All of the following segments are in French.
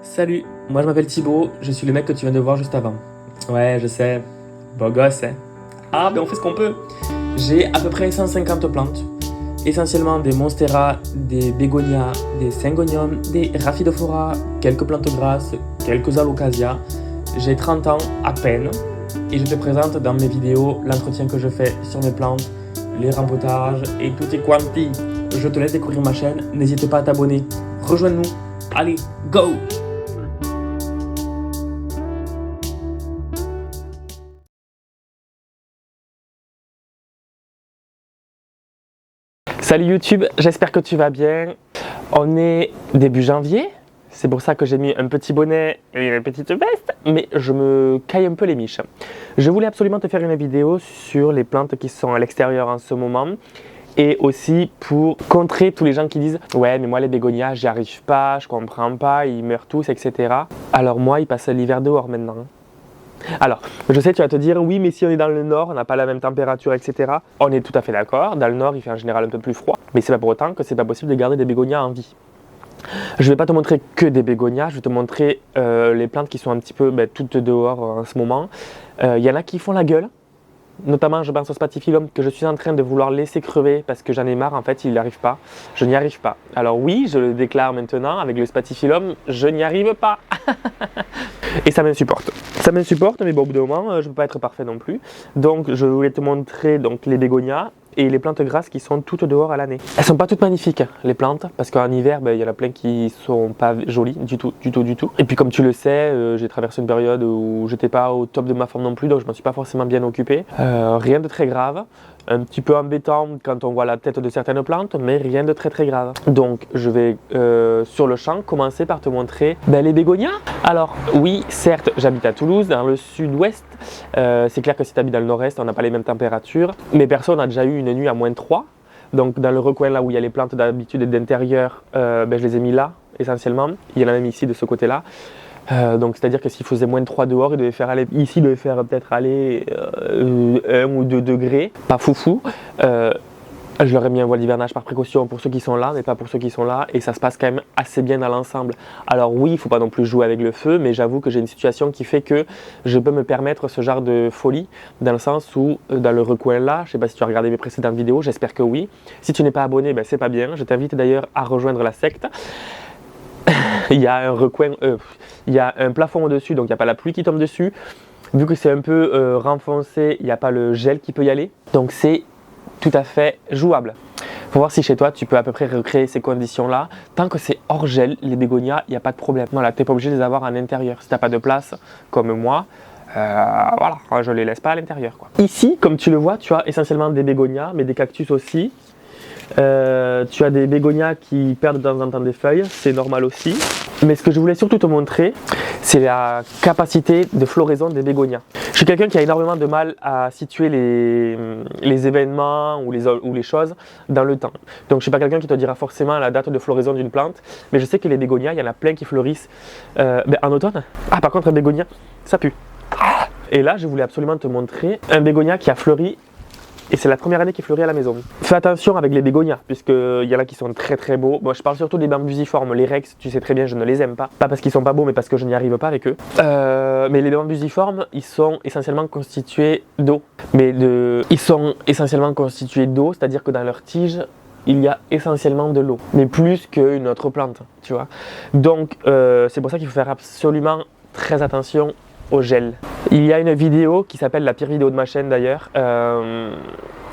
Salut, moi je m'appelle Thibaut, je suis le mec que tu viens de voir juste avant. Ouais, je sais, beau gosse, hein. Ah, ben on fait ce qu'on peut. J'ai à peu près 150 plantes, essentiellement des monstera, des bégonias, des syngoniums, des rhaphidophora, quelques plantes grasses, quelques alocasia. J'ai 30 ans à peine et je te présente dans mes vidéos l'entretien que je fais sur mes plantes, les rempotages et tout est quanti. Je te laisse découvrir ma chaîne, n'hésite pas à t'abonner. Rejoins-nous, allez, go! Salut YouTube, j'espère que tu vas bien. On est début janvier, c'est pour ça que j'ai mis un petit bonnet et une petite veste, mais je me caille un peu les miches. Je voulais absolument te faire une vidéo sur les plantes qui sont à l'extérieur en ce moment et aussi pour contrer tous les gens qui disent « Ouais, mais moi les bégonias, j'y arrive pas, je comprends pas, ils meurent tous, etc. » Alors moi, ils passent l'hiver dehors maintenant. Alors, je sais, tu vas te dire, oui, mais si on est dans le nord, on n'a pas la même température, etc. On est tout à fait d'accord. Dans le nord, il fait en général un peu plus froid. Mais c'est pas pour autant que c'est pas possible de garder des bégonias en vie. Je vais pas te montrer que des bégonias, je vais te montrer les plantes qui sont un petit peu toutes dehors en ce moment. Il y en a qui font la gueule. Notamment, je pense au spathiphyllum que je suis en train de vouloir laisser crever parce que j'en ai marre, en fait, il n'y arrive pas. Je n'y arrive pas. Alors oui, je le déclare maintenant, avec le spathiphyllum, je n'y arrive pas. Et ça m'insupporte. Ça m'insupporte, mais bon, au bout d'un moment, je ne peux pas être parfait non plus. Donc, je voulais te montrer donc, les bégonias et les plantes grasses qui sont toutes dehors à l'année. Elles sont pas toutes magnifiques, les plantes, parce qu'en hiver, il y en a plein qui sont pas jolies du tout. Et puis comme tu le sais, j'ai traversé une période où j'étais pas au top de ma forme non plus, donc je m'en suis pas forcément bien occupé. Rien de très grave. Un petit peu embêtant quand on voit la tête de certaines plantes, mais rien de très grave. Donc je vais sur le champ commencer par te montrer les bégonias. Alors oui, certes, j'habite à Toulouse, dans le sud-ouest. C'est clair que si tu habites dans le nord-est, on n'a pas les mêmes températures. Mais personne n'a déjà eu une nuit à -3. Donc dans le recoin là où il y a les plantes d'habitude et d'intérieur, je les ai mis là essentiellement. Il y en a même ici de ce côté-là. Donc c'est à dire que s'il faisait -3 dehors, il devait faire aller, ici il devait faire peut-être aller 1 ou 2 degrés, pas foufou. Je leur ai mis un voile d'hivernage par précaution pour ceux qui sont là, mais pas pour ceux qui sont là, et ça se passe quand même assez bien dans l'ensemble. Alors oui, il ne faut pas non plus jouer avec le feu, mais j'avoue que j'ai une situation qui fait que je peux me permettre ce genre de folie, dans le sens où, dans le recoin là, je ne sais pas si tu as regardé mes précédentes vidéos, j'espère que oui. Si tu n'es pas abonné, c'est pas bien, je t'invite d'ailleurs à rejoindre la secte. Il y a un recoin, il y a un plafond au-dessus, donc il n'y a pas la pluie qui tombe dessus. Vu que c'est un peu renfoncé, il n'y a pas le gel qui peut y aller, donc c'est tout à fait jouable. Faut voir si chez toi tu peux à peu près recréer ces conditions là. Tant que c'est hors gel, les bégonias, il n'y a pas de problème. Voilà, tu n'es pas obligé de les avoir en intérieur. Si tu n'as pas de place, comme moi, voilà, je les laisse pas à l'intérieur. Ici, comme tu le vois, tu as essentiellement des bégonias, mais des cactus aussi. Tu as des bégonias qui perdent de temps en temps des feuilles, c'est normal aussi. Mais ce que je voulais surtout te montrer, c'est la capacité de floraison des bégonias. Je suis quelqu'un qui a énormément de mal à situer les événements ou les choses dans le temps. Donc je ne suis pas quelqu'un qui te dira forcément la date de floraison d'une plante, mais je sais que les bégonias, il y en a plein qui fleurissent en automne. Ah, par contre un bégonia, ça pue. Et là, je voulais absolument te montrer un bégonia qui a fleuri. Et c'est la première année qu'il fleurit à la maison. Fais attention avec les bégonias, puisqu'il y en a qui sont très beaux. Moi, je parle surtout des bambusiformes. Les rex, tu sais très bien, je ne les aime pas. Pas parce qu'ils sont pas beaux, mais parce que je n'y arrive pas avec eux. Mais les bambusiformes, ils sont essentiellement constitués d'eau. Ils sont essentiellement constitués d'eau, c'est-à-dire que dans leur tige, il y a essentiellement de l'eau. Mais plus qu'une autre plante, tu vois. Donc, c'est pour ça qu'il faut faire absolument très attention au gel. Il y a une vidéo qui s'appelle la pire vidéo de ma chaîne d'ailleurs,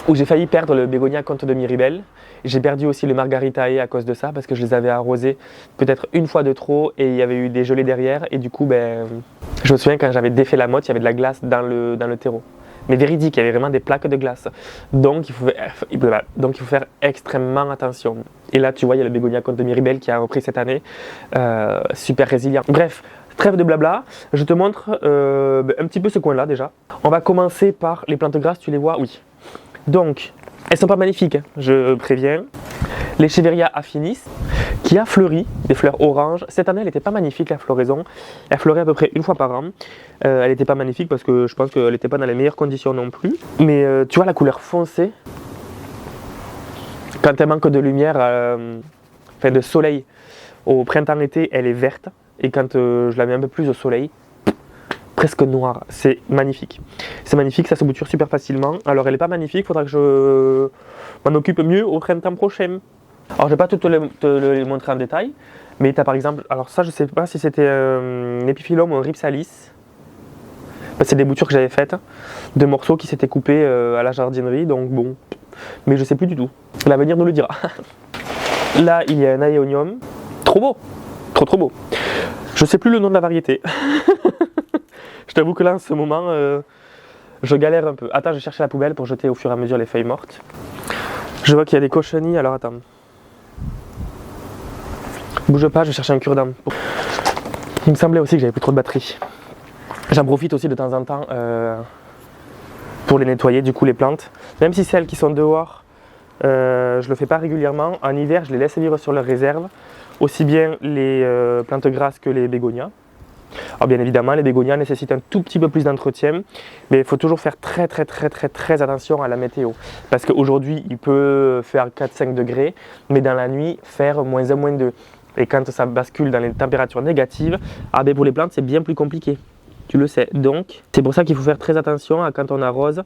où j'ai failli perdre le bégonia Comte de Miribel. J'ai perdu aussi le Margaritae à cause de ça, parce que je les avais arrosés peut-être une fois de trop et il y avait eu des gelées derrière, et du coup je me souviens quand j'avais défait la motte, il y avait de la glace dans le terreau. Mais véridique, il y avait vraiment des plaques de glace. Donc il faut faire extrêmement attention. Et là tu vois, il y a le bégonia Comte de Miribel qui a repris cette année, super résilient. Bref, trêve de blabla, je te montre un petit peu ce coin là déjà. On va commencer par les plantes grasses, tu les vois? Oui. Donc, elles sont pas magnifiques, hein, je préviens. L'Echeveria affinis, qui a fleuri, des fleurs oranges. Cette année, elle n'était pas magnifique la floraison. Elle fleurait à peu près une fois par an. Elle n'était pas magnifique parce que je pense qu'elle n'était pas dans les meilleures conditions non plus. Mais tu vois la couleur foncée, quand elle manque de lumière, de soleil, Au printemps-été, elle est verte. Et quand je la mets un peu plus au soleil, presque noire. C'est magnifique. C'est magnifique, ça se bouture super facilement. Alors elle n'est pas magnifique, il faudra que je m'en occupe mieux au printemps prochain. Alors je ne vais pas te le montrer en détail, mais tu as par exemple, alors ça je ne sais pas si c'était un épiphyllum ou un rhipsalis. C'est des boutures que j'avais faites, de morceaux qui s'étaient coupés à la jardinerie, donc bon, mais je ne sais plus du tout. L'avenir nous le dira. Là il y a un aéonium, trop beau, trop beau. Je ne sais plus le nom de la variété. Je t'avoue que là, en ce moment, je galère un peu. Attends, je vais chercher la poubelle pour jeter au fur et à mesure les feuilles mortes. Je vois qu'il y a des cochenilles, alors attends. Bouge pas, je vais chercher un cure-dent. Il me semblait aussi que j'avais plus trop de batterie. J'en profite aussi de temps en temps pour les nettoyer, du coup, les plantes. Même si celles qui sont dehors, je le fais pas régulièrement. En hiver, je les laisse vivre sur leur réserve. Aussi bien les plantes grasses que les bégonias. Alors bien évidemment, les bégonias nécessitent un tout petit peu plus d'entretien, mais il faut toujours faire très attention à la météo. Parce qu'aujourd'hui, il peut faire 4-5 degrés, mais dans la nuit, faire -1, -2. Et quand ça bascule dans les températures négatives, ah ben pour les plantes, c'est bien plus compliqué. Tu le sais. Donc, c'est pour ça qu'il faut faire très attention à quand on arrose,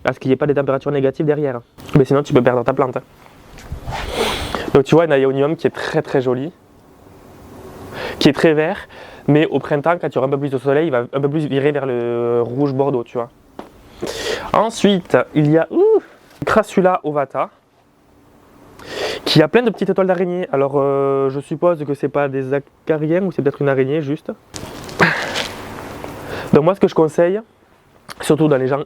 à ce qu'il n'y ait pas des températures négatives derrière. Mais sinon, tu peux perdre ta plante. Donc tu vois, un aéonium qui est très joli, qui est très vert. Mais au printemps, quand il y aura un peu plus de soleil, il va un peu plus virer vers le rouge bordeaux, tu vois. Ensuite, il y a Crassula ovata, qui a plein de petites étoiles d'araignée. Alors, je suppose que c'est pas des acariens ou c'est peut-être une araignée juste. Donc moi, ce que je conseille, surtout dans les gens,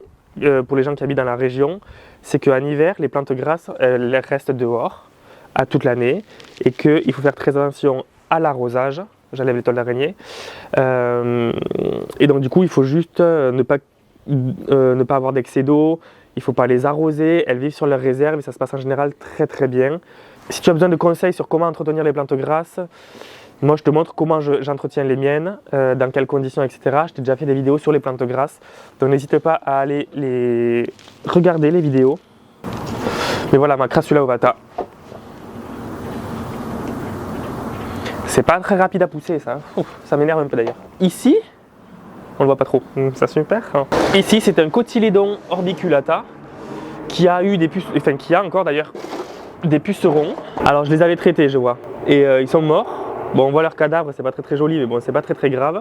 pour les gens qui habitent dans la région, c'est qu'en hiver, les plantes grasses, elles restent dehors à toute l'année et qu'il faut faire très attention à l'arrosage. J'enlève l'étoile d'araignée. Et donc du coup, il faut juste ne pas avoir d'excès d'eau. Il ne faut pas les arroser. Elles vivent sur leur réserve et ça se passe en général très bien. Si tu as besoin de conseils sur comment entretenir les plantes grasses, moi je te montre comment j'entretiens les miennes, dans quelles conditions, etc. Je t'ai déjà fait des vidéos sur les plantes grasses. Donc n'hésite pas à aller regarder les vidéos. Mais voilà, ma Crassula ovata. C'est pas très rapide à pousser ça. Ouf, ça m'énerve un peu d'ailleurs. Ici, on le voit pas trop. Ça super. Hein. Ici, c'est un cotylédon orbiculata qui a eu des qui a encore d'ailleurs des pucerons. Alors je les avais traités, je vois. Et ils sont morts. Bon, on voit leur cadavre, c'est pas très joli, mais bon, c'est pas très grave.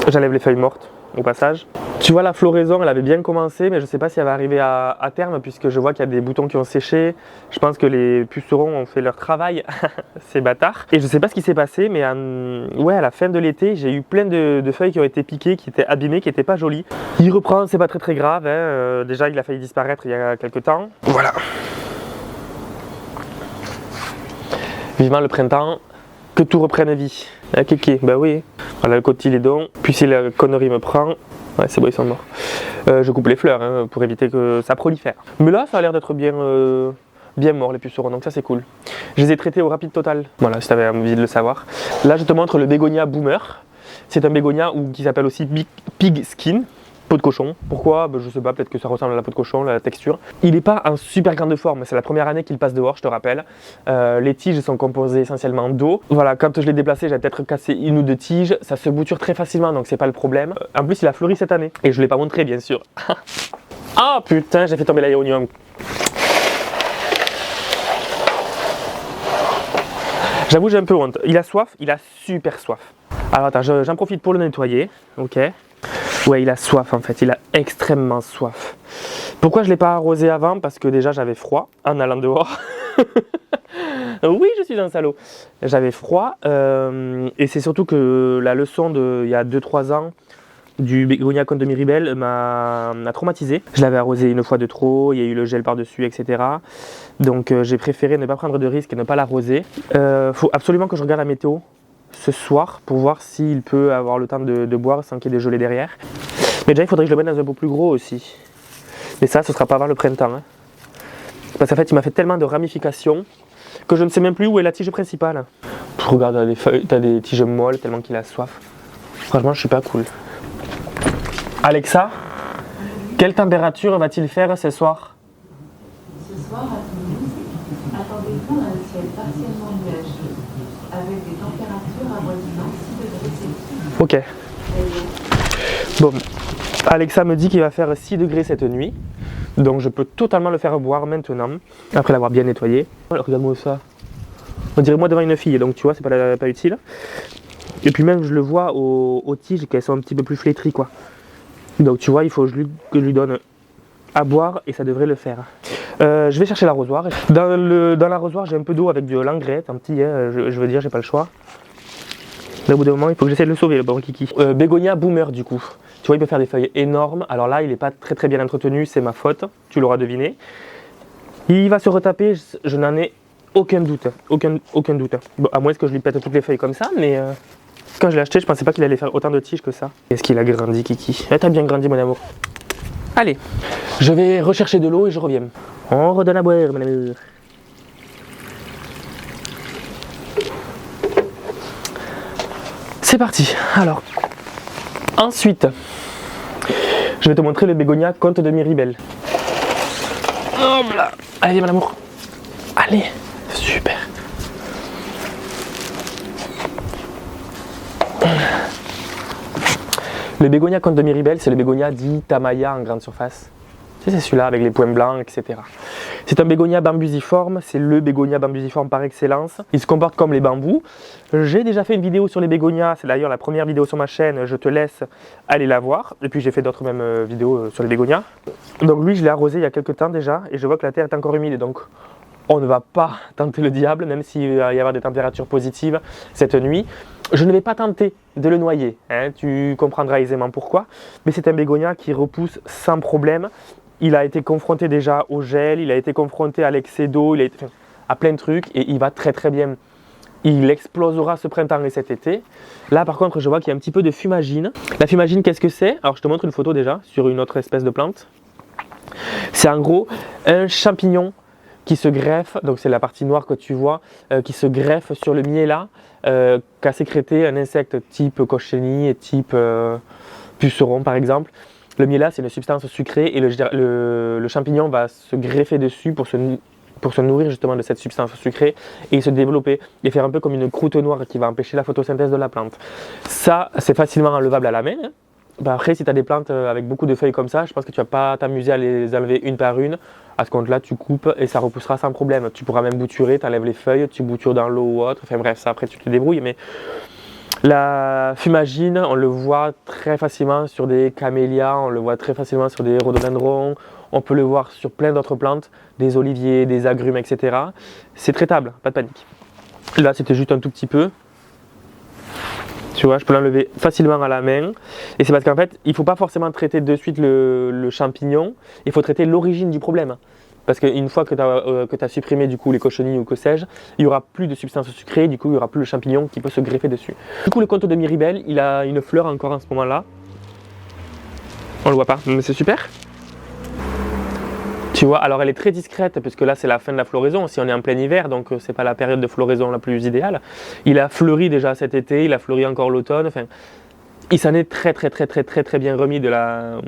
J'enlève les feuilles mortes au passage. Tu vois, la floraison, elle avait bien commencé, mais je sais pas si elle va arriver à terme, puisque je vois qu'il y a des boutons qui ont séché. Je pense que les pucerons ont fait leur travail, ces bâtards. Et je sais pas ce qui s'est passé, mais ouais, à la fin de l'été, j'ai eu plein de feuilles qui ont été piquées, qui étaient abîmées, qui étaient pas jolies. Il reprend, c'est pas très grave. Hein. Déjà, il a failli disparaître il y a quelques temps. Voilà. Vivement le printemps, que tout reprenne vie. Hein, Kéké, bah oui. Voilà le cotylédon. Puis si la connerie me prend, ouais, c'est bon, ils sont morts. Je coupe les fleurs hein, pour éviter que ça prolifère. Mais là, ça a l'air d'être bien mort les pucerons, donc ça c'est cool. Je les ai traités au rapide total. Voilà, si tu avais envie de le savoir. Là, je te montre le bégonia boomer. C'est un bégonia qui s'appelle aussi pig skin. Peau de cochon. Pourquoi? Je sais pas, peut-être que ça ressemble à la peau de cochon, la texture. Il n'est pas en super grande forme, c'est la première année qu'il passe dehors, je te rappelle. Les tiges sont composées essentiellement d'eau. Voilà, quand je l'ai déplacé, j'avais peut-être cassé 1 ou 2 tiges. Ça se bouture très facilement, donc c'est pas le problème. En plus, il a fleuri cette année. Et je ne l'ai pas montré, bien sûr. Ah putain, j'ai fait tomber l'aéonium. J'avoue, j'ai un peu honte. Il a soif, il a super soif. Alors attends, j'en profite pour le nettoyer. Ok. Ouais, il a soif en fait, il a extrêmement soif. Pourquoi je ne l'ai pas arrosé avant? Parce que déjà j'avais froid en allant dehors. Oui, je suis un salaud. J'avais froid et c'est surtout que la leçon d'il y a 2-3 ans du bégonia Conte de Miribel m'a traumatisé. Je l'avais arrosé une fois de trop, il y a eu le gel par-dessus, etc. Donc j'ai préféré ne pas prendre de risque et ne pas l'arroser. Faut absolument que je regarde la météo ce soir pour voir s'il peut avoir le temps de boire sans qu'il y ait des gelées derrière. Mais déjà il faudrait que je le mette dans un pot plus gros aussi. Mais ça, ce sera pas avant le printemps. Hein. Parce qu'en fait il m'a fait tellement de ramifications que je ne sais même plus où est la tige principale. Regarde les feuilles, t'as des tiges molles tellement qu'il a soif. Franchement je suis pas cool. Alexa, quelle température va-t-il faire ce soir? Ce soir à Toulouse, attendez-vous un ciel partiellement nuageux, avec des températures avoisinant 6 degrés Celsius. Ok. Bon, Alexa me dit qu'il va faire 6 degrés cette nuit. Donc je peux totalement le faire boire maintenant, après l'avoir bien nettoyé. Alors regarde-moi ça. On dirait moi devant une fille, donc tu vois, c'est pas utile. Et puis même je le vois aux tiges qu'elles sont un petit peu plus flétries quoi. Donc tu vois, il faut que je lui donne à boire et ça devrait le faire. Je vais chercher l'arrosoir. Dans l'arrosoir j'ai un peu d'eau avec de l'engrais, tant pis, hein, je veux dire, j'ai pas le choix. Là, au bout d'un moment, il faut que j'essaie de le sauver, le pauvre kiki. Bégonia boomer du coup. Tu vois, il peut faire des feuilles énormes. Alors là, il n'est pas très bien entretenu, c'est ma faute, tu l'auras deviné. Il va se retaper, je n'en ai aucun doute. Aucun doute. Bon, à moins que je lui pète toutes les feuilles comme ça, mais quand je l'ai acheté, je pensais pas qu'il allait faire autant de tiges que ça. Est-ce qu'il a grandi, kiki? T'as bien grandi, mon amour. Allez, je vais rechercher de l'eau et je reviens. On redonne à boire, mon amour. C'est parti. Alors, ensuite, je vais te montrer le bégonia Comte de Miribel. Hop là. Allez, mon amour. Allez, super. Le bégonia Comte de Miribel, c'est le bégonia dit Tamaya en grande surface. C'est celui-là avec les points blancs, etc. C'est un bégonia bambusiforme, c'est le bégonia bambusiforme par excellence. Il se comporte comme les bambous. J'ai déjà fait une vidéo sur les bégonias, c'est d'ailleurs la première vidéo sur ma chaîne, je te laisse aller la voir. Et puis j'ai fait d'autres même vidéos sur les bégonias. Donc lui, je l'ai arrosé il y a quelques temps déjà, et je vois que la terre est encore humide, donc on ne va pas tenter le diable, même s'il va y avoir des températures positives cette nuit. Je ne vais pas tenter de le noyer, hein, tu comprendras aisément pourquoi. Mais c'est un bégonia qui repousse sans problème. Il a été confronté déjà au gel, il a été confronté à l'excès d'eau, à plein de trucs et il va très bien. Il explosera ce printemps et cet été. Là par contre je vois qu'il y a un petit peu de fumagine. La fumagine, qu'est-ce que c'est? Alors je te montre une photo déjà sur une autre espèce de plante. C'est en gros un champignon qui se greffe, donc c'est la partie noire que tu vois, qui se greffe sur le miella qu'a sécrété un insecte type cochenille et type puceron par exemple. Le miella, c'est une substance sucrée et le champignon va se greffer dessus pour se nourrir justement de cette substance sucrée et se développer et faire un peu comme une croûte noire qui va empêcher la photosynthèse de la plante. Ça, c'est facilement enlevable à la main. Hein. Ben après, si tu as des plantes avec beaucoup de feuilles comme ça, je pense que tu ne vas pas t'amuser à les enlever une par une. À ce compte-là, tu coupes et ça repoussera sans problème. Tu pourras même bouturer, tu enlèves les feuilles, tu boutures dans l'eau ou autre. Enfin bref, ça après tu te débrouilles. Mais la fumagine, on le voit très facilement sur des camélias, on le voit très facilement sur des rhododendrons, on peut le voir sur plein d'autres plantes, des oliviers, des agrumes, etc. C'est traitable, pas de panique. Là, c'était juste un tout petit peu. Tu vois, je peux l'enlever facilement à la main. Et c'est parce qu'en fait, il ne faut pas forcément traiter de suite le champignon, il faut traiter l'origine du problème. Parce qu'une fois que tu as supprimé du coup les cochenilles ou que sais-je, il n'y aura plus de substances sucrées, du coup il n'y aura plus le champignon qui peut se greffer dessus. Du coup le Comte de Miribel, il a une fleur encore en ce moment-là. On le voit pas, mais c'est super. Tu vois, alors elle est très discrète puisque là c'est la fin de la floraison, si on est en plein hiver, donc c'est pas la période de floraison la plus idéale. Il a fleuri déjà cet été, il a fleuri encore l'automne, enfin... Il s'en est très bien remis de la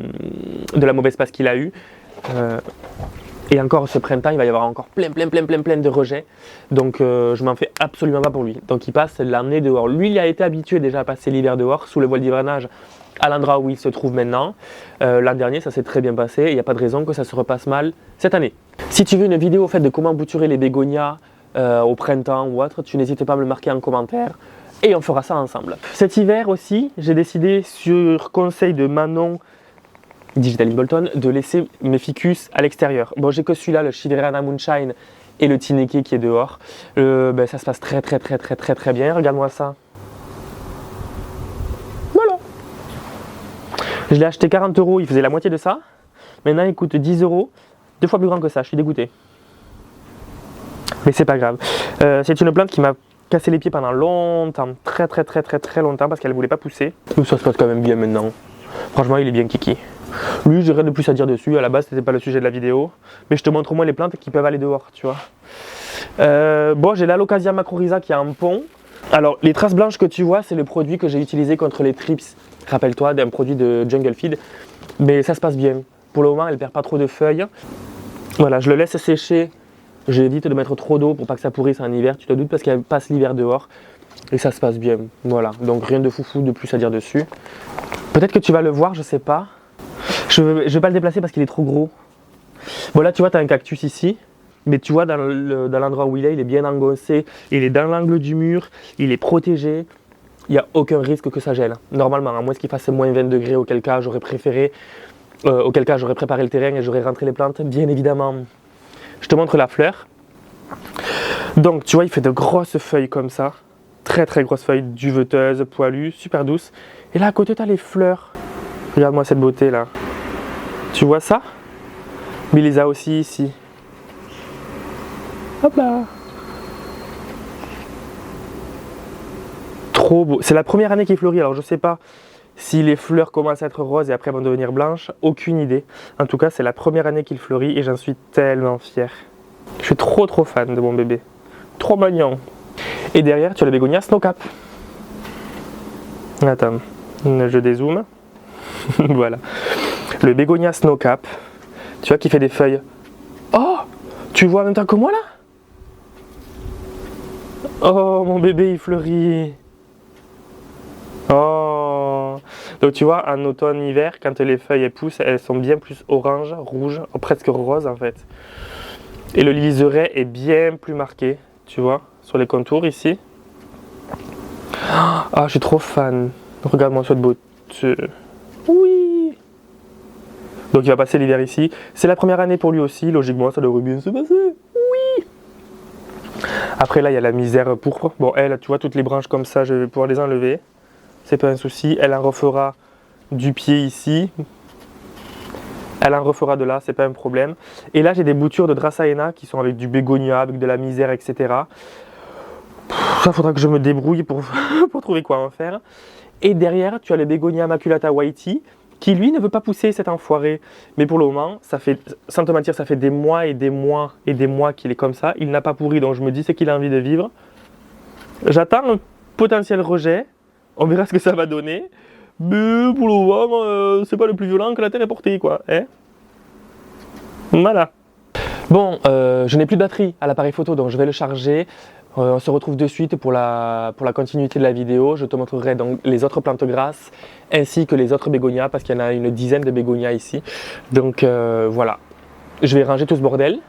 mauvaise passe qu'il a eue. Et encore ce printemps, il va y avoir encore plein de rejets. Donc je m'en fais absolument pas pour lui. Donc il passe l'année dehors. Lui, il a été habitué déjà à passer l'hiver dehors, sous le voile d'hivernage, à l'endroit où il se trouve maintenant. L'an dernier, ça s'est très bien passé. Il n'y a pas de raison que ça se repasse mal cette année. Si tu veux une vidéo de comment bouturer les bégonias au printemps ou autre, tu n'hésites pas à me le marquer en commentaire. Et on fera ça ensemble. Cet hiver aussi, j'ai décidé sur conseil de Manon Digital in Bolton de laisser mes ficus à l'extérieur. Bon, j'ai que celui-là, le Shiverana Moonshine et le Tineke qui est dehors. Ça se passe très bien. Regarde-moi ça. Voilà. Je l'ai acheté 40 €, il faisait la moitié de ça. Maintenant, il coûte 10 €, 2 fois plus grand que ça. Je suis dégoûté. Mais c'est pas grave. C'est une plante qui m'a cassé les pieds pendant longtemps, très longtemps parce qu'elle ne voulait pas pousser. Mais ça se passe quand même bien maintenant. Franchement, il est bien kiki. Lui, j'ai rien de plus à dire dessus. À la base, c'était pas le sujet de la vidéo, mais je te montre au moins les plantes qui peuvent aller dehors, tu vois. Bon, j'ai l'Alocasia macrorhiza qui a un pont. Alors, les traces blanches que tu vois, c'est le produit que j'ai utilisé contre les trips. Rappelle-toi d'un produit de Jungle Feed. Mais ça se passe bien. Pour le moment, elle perd pas trop de feuilles. Voilà, je le laisse sécher. J'évite de mettre trop d'eau pour pas que ça pourrisse en hiver. Tu te doutes parce qu'elle passe l'hiver dehors. Et ça se passe bien, voilà. Donc rien de foufou de plus à dire dessus. Peut-être que tu vas le voir, je sais pas. Je vais pas le déplacer parce qu'il est trop gros. Bon là tu vois, tu as un cactus ici. Mais tu vois, dans l'endroit où il est bien engoncé. Il est dans l'angle du mur, il est protégé. Il n'y a aucun risque que ça gèle. Normalement, à moins qu'il fasse moins 20 degrés, auquel cas j'aurais préféré... auquel cas j'aurais préparé le terrain et j'aurais rentré les plantes, bien évidemment. Je te montre la fleur. Donc tu vois, il fait de grosses feuilles comme ça. Très très grosses feuilles, duveteuses, poilues, super douces. Et là à côté tu as les fleurs. Regarde-moi cette beauté là. Tu vois ça? Mais il les a aussi ici. Hop là. Trop beau. C'est la première année qu'il fleurit, alors je sais pas si les fleurs commencent à être roses et après vont devenir blanches, aucune idée. En tout cas, c'est la première année qu'il fleurit et j'en suis tellement fier. Je suis trop fan de mon bébé. Trop mignon. Et derrière, tu as le bégonia Snowcap. Attends, je dézoome. Voilà. Le bégonia Snowcap. Tu vois qui fait des feuilles. Oh, tu vois en même temps que moi là? Oh, mon bébé il fleurit. Oh. Donc tu vois, en automne-hiver, quand les feuilles poussent, elles sont bien plus orange, rouge, presque rose en fait. Et le liseré est bien plus marqué, tu vois, sur les contours ici. Ah, je suis trop fan. Regarde-moi cette beauté. Oui. Donc il va passer l'hiver ici. C'est la première année pour lui aussi, logiquement ça devrait bien se passer. Oui. Après là, il y a la misère pourpre. Bon, elle, tu vois, toutes les branches comme ça, je vais pouvoir les enlever. C'est pas un souci. Elle en refera du pied ici. Elle en refera de là, c'est pas un problème. Et là, j'ai des boutures de Dracaena qui sont avec du bégonia, avec de la misère, etc. Ça, faudra que je me débrouille pour trouver quoi en faire. Et derrière, tu as le bégonia maculata whitey qui, lui, ne veut pas pousser cet enfoiré. Mais pour le moment, ça fait, sans te mentir, ça fait des mois et des mois et des mois qu'il est comme ça. Il n'a pas pourri, donc je me dis c'est qu'il a envie de vivre. J'attends un potentiel rejet. On verra ce que ça va donner. Mais pour le moment, c'est pas le plus violent que la Terre ait porté, quoi. Hein, voilà. Bon, je n'ai plus de batterie à l'appareil photo, donc je vais le charger. On se retrouve de suite pour la continuité de la vidéo. Je te montrerai donc les autres plantes grasses ainsi que les autres bégonias parce qu'il y en a une dizaine de bégonias ici. Donc voilà. Je vais ranger tout ce bordel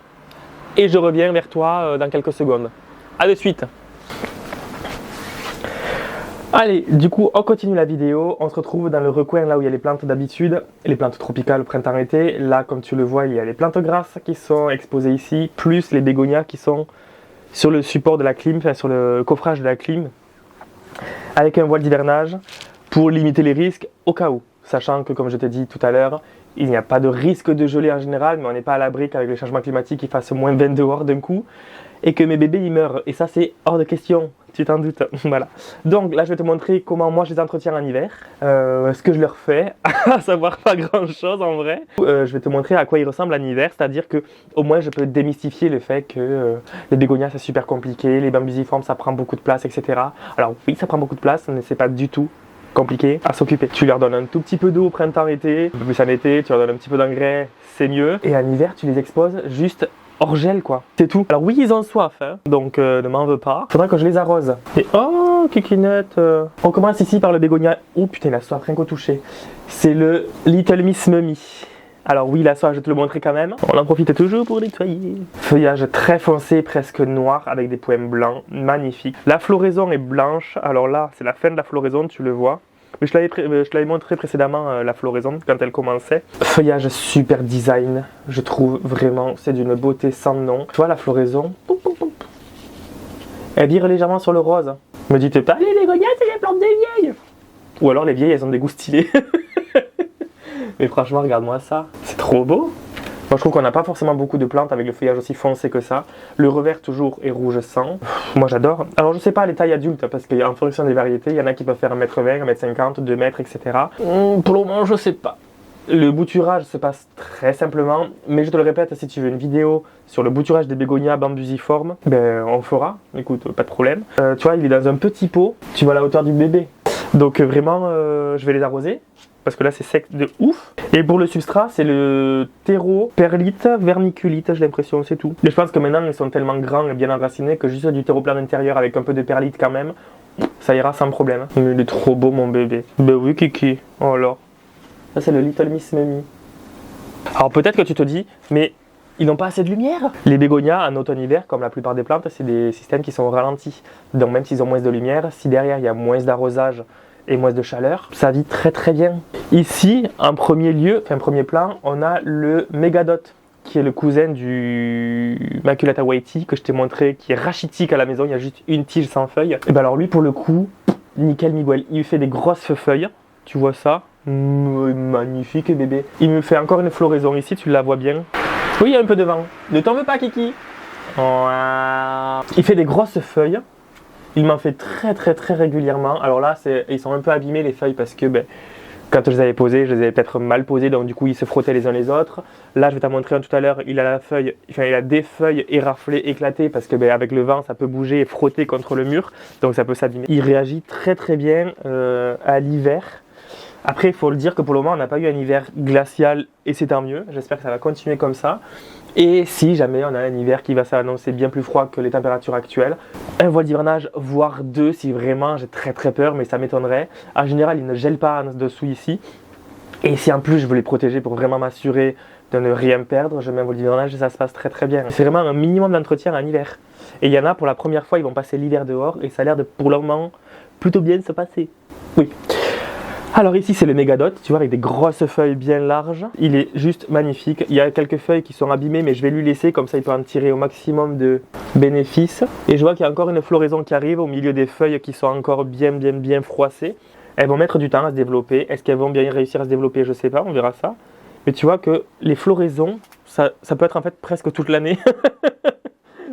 et je reviens vers toi dans quelques secondes. A de suite. Allez, du coup, on continue la vidéo. On se retrouve dans le recoin là où il y a les plantes d'habitude, les plantes tropicales printemps-été. Là, comme tu le vois, il y a les plantes grasses qui sont exposées ici, plus les bégonias qui sont sur le support de la clim, enfin sur le coffrage de la clim, avec un voile d'hivernage pour limiter les risques au cas où. Sachant que, comme je t'ai dit tout à l'heure, il n'y a pas de risque de gelée en général, mais on n'est pas à l'abri qu'avec les changements climatiques, il fasse moins 20 dehors d'un coup et que mes bébés ils meurent. Et ça, c'est hors de question. Tu t'en doutes, voilà. Donc là, je vais te montrer comment moi je les entretiens en hiver, ce que je leur fais, à savoir pas grand chose en vrai. Je vais te montrer à quoi ils ressemblent en hiver, c'est-à-dire que au moins je peux démystifier le fait que les bégonias c'est super compliqué, les bambusiformes ça prend beaucoup de place, etc. Alors oui, ça prend beaucoup de place, mais c'est pas du tout compliqué à s'occuper. Tu leur donnes un tout petit peu d'eau au printemps-été, un peu plus en été, tu leur donnes un petit peu d'engrais, c'est mieux. Et en hiver, tu les exposes juste hors gel quoi, c'est tout. Alors oui ils ont soif hein, donc ne m'en veux pas. Faudra que je les arrose. Et oh kikinette. On commence ici par le bégonia. Oh putain la soif rien qu'au toucher. C'est le Little Miss Mummy. Alors oui la soif je vais te le montrer quand même. On en profite toujours pour nettoyer. Feuillage très foncé, presque noir avec des poèmes blancs, magnifique. La floraison est blanche, alors là c'est la fin de la floraison tu le vois. Mais je l'avais montré précédemment la floraison quand elle commençait. Feuillage super design, je trouve vraiment, c'est d'une beauté sans nom. Tu vois la floraison, poum, poum, poum. Elle vire légèrement sur le rose. Me dites pas, les bégonias c'est les plantes des vieilles. Ou alors les vieilles elles ont des goûts stylés. Mais franchement regarde-moi ça, c'est trop beau. Moi je trouve qu'on n'a pas forcément beaucoup de plantes avec le feuillage aussi foncé que ça. Le revers toujours est rouge sang. Moi j'adore. Alors je sais pas les tailles adultes parce qu'en fonction des variétés, il y en a qui peuvent faire 1m20, 1m50, 2 mètres, etc. Pour le moment je sais pas. Le bouturage se passe très simplement, mais je te le répète, si tu veux une vidéo sur le bouturage des bégonias bambusiformes, ben on le fera, écoute, pas de problème. Tu vois, il est dans un petit pot, tu vois la hauteur du bébé. Donc vraiment, je vais les arroser. Parce que là c'est sec de ouf. Et pour le substrat c'est le terreau, perlite, vermiculite, j'ai l'impression, c'est tout. Et je pense que maintenant ils sont tellement grands et bien enracinés que juste du terreau plat intérieur avec un peu de perlite quand même, ça ira sans problème. Mais il est trop beau mon bébé. Ben oui Kiki. Oh alors. Ça c'est le Little Miss Mimi. Alors peut-être que tu te dis, mais ils n'ont pas assez de lumière. Les bégonias en automne-hiver, comme la plupart des plantes, c'est des systèmes qui sont au ralenti. Donc même s'ils ont moins de lumière, si derrière il y a moins d'arrosage et moins de chaleur, ça vit très très bien. Ici, en premier lieu, enfin premier plan, on a le Megadot, qui est le cousin du Maculata Whitey que je t'ai montré, qui est rachitique à la maison, il y a juste une tige sans feuilles. Et ben alors lui pour le coup, nickel Miguel, il fait des grosses feuilles, tu vois ça, magnifique bébé. Il me fait encore une floraison ici, tu la vois bien. Oui, il y a un peu de vent. Ne t'en veux pas, Kiki. Il fait des grosses feuilles. Il m'en fait très très très régulièrement. Alors là, ils sont un peu abîmés les feuilles parce que quand je les avais posées, je les avais peut-être mal posées, donc du coup ils se frottaient les uns les autres. Là, je vais t'en montrer un tout à l'heure. Il a des feuilles éraflées, éclatées parce que avec le vent, ça peut bouger et frotter contre le mur, donc ça peut s'abîmer. Il réagit très très bien à l'hiver. Après, il faut le dire que pour le moment, on n'a pas eu un hiver glacial et c'est tant mieux. J'espère que ça va continuer comme ça. Et si jamais on a un hiver qui va s'annoncer bien plus froid que les températures actuelles, un voile d'hivernage, voire deux, si vraiment j'ai très très peur, mais ça m'étonnerait. En général, il ne gèle pas en dessous ici. Et si en plus je veux les protéger pour vraiment m'assurer de ne rien perdre, je mets un voile d'hivernage et ça se passe très très bien. C'est vraiment un minimum d'entretien en hiver. Et il y en a pour la première fois, ils vont passer l'hiver dehors et ça a l'air de pour le moment plutôt bien se passer. Oui. Alors ici c'est le Megadot, tu vois, avec des grosses feuilles bien larges. Il est juste magnifique. Il y a quelques feuilles qui sont abîmées, mais je vais lui laisser, comme ça il peut en tirer au maximum de bénéfices. Et je vois qu'il y a encore une floraison qui arrive au milieu des feuilles qui sont encore bien froissées. Elles vont mettre du temps à se développer. Est-ce qu'elles vont bien réussir à se développer? Je sais pas, on verra ça. Mais tu vois que les floraisons, ça peut être en fait presque toute l'année.